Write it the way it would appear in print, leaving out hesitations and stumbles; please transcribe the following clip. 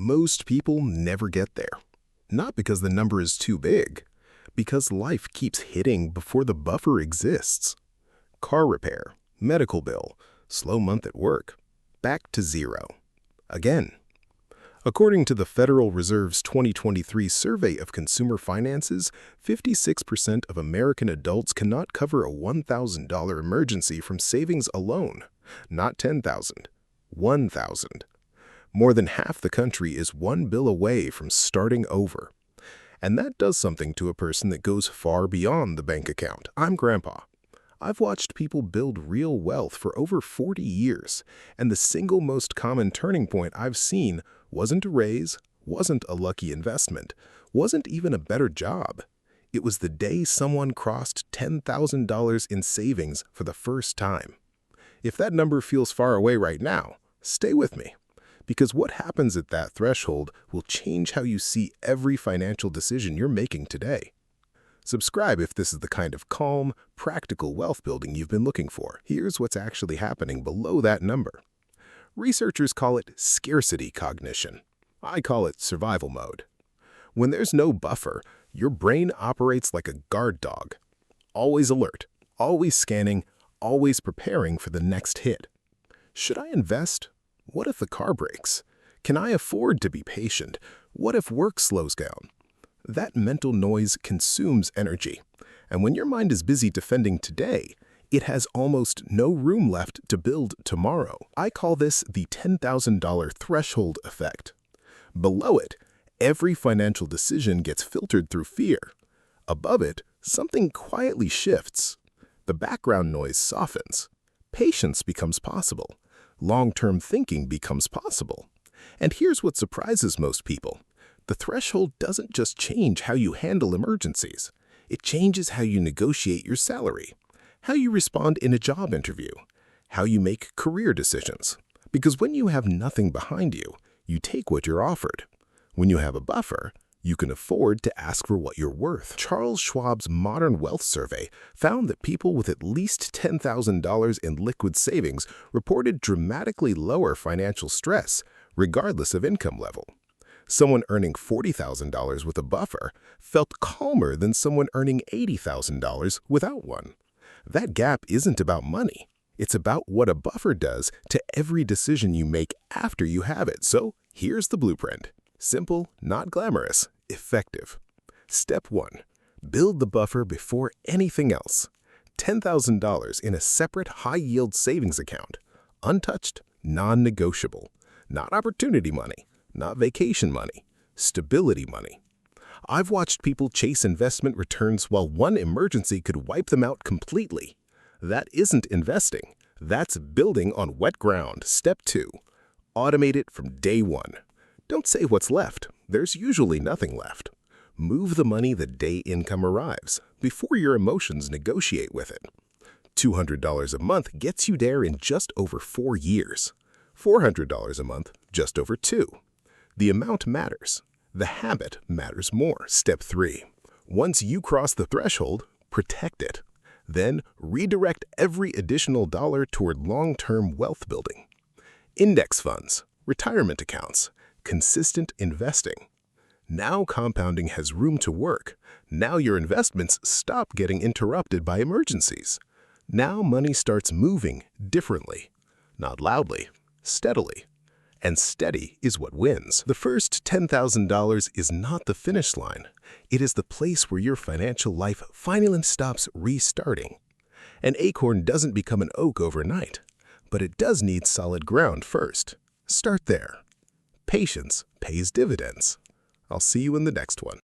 Most people never get there. Not because the number is too big, because life keeps hitting before the buffer exists. Car repair, medical bill, slow month at work, back to zero. Again. According to the Federal Reserve's 2023 survey of consumer finances, 56% of American adults cannot cover a $1,000 emergency from savings alone. Not $10,000, $1,000. More than half the country is one bill away from starting over. And that does something to a person that goes far beyond the bank account. I'm Grandpa. I've watched people build real wealth for over 40 years, and the single most common turning point I've seen wasn't a raise, wasn't a lucky investment, wasn't even a better job. It was the day someone crossed $10,000 in savings for the first time. If that number feels far away right now, stay with me. Because what happens at that threshold will change how you see every financial decision you're making today. Subscribe if this is the kind of calm, practical wealth building you've been looking for. Here's what's actually happening below that number. Researchers call it scarcity cognition. I call it survival mode. When there's no buffer, your brain operates like a guard dog. Always alert, always scanning, always preparing for the next hit. Should I invest? What if the car breaks? Can I afford to be patient? What if work slows down? That mental noise consumes energy. And when your mind is busy defending today, it has almost no room left to build tomorrow. I call this the $10,000 threshold effect. Below it, every financial decision gets filtered through fear. Above it, something quietly shifts. The background noise softens. Patience becomes possible. Long-term thinking becomes possible. And here's what surprises most people. The threshold doesn't just change how you handle emergencies. It changes how you negotiate your salary, how you respond in a job interview, how you make career decisions. Because when you have nothing behind you, you take what you're offered. When you have a buffer, you can afford to ask for what you're worth. Charles Schwab's Modern Wealth Survey found that people with at least $10,000 in liquid savings reported dramatically lower financial stress, regardless of income level. Someone earning $40,000 with a buffer felt calmer than someone earning $80,000 without one. That gap isn't about money. It's about what a buffer does to every decision you make after you have it. So here's the blueprint. Simple, not glamorous, effective. Step 1. Build the buffer before anything else. $10,000 in a separate high-yield savings account. Untouched, non-negotiable. Not opportunity money, not vacation money, stability money. I've watched people chase investment returns while one emergency could wipe them out completely. That isn't investing. That's building on wet ground. Step 2. Automate it from day one. Don't say what's left. There's usually nothing left. Move the money the day income arrives, before your emotions negotiate with it. $200 a month gets you there in just over 4 years. $400 a month, just over 2. The amount matters. The habit matters more. Step 3. Once you cross the threshold, protect it. Then redirect every additional dollar toward long-term wealth building. Index funds, retirement accounts, consistent investing. Now compounding has room to work. Now your investments stop getting interrupted by emergencies. Now money starts moving differently. Not loudly, steadily. And steady is what wins. The first $10,000 is not the finish line. It is the place where your financial life finally stops restarting. An acorn doesn't become an oak overnight, but it does need solid ground first. Start there. Patience pays dividends. I'll see you in the next one.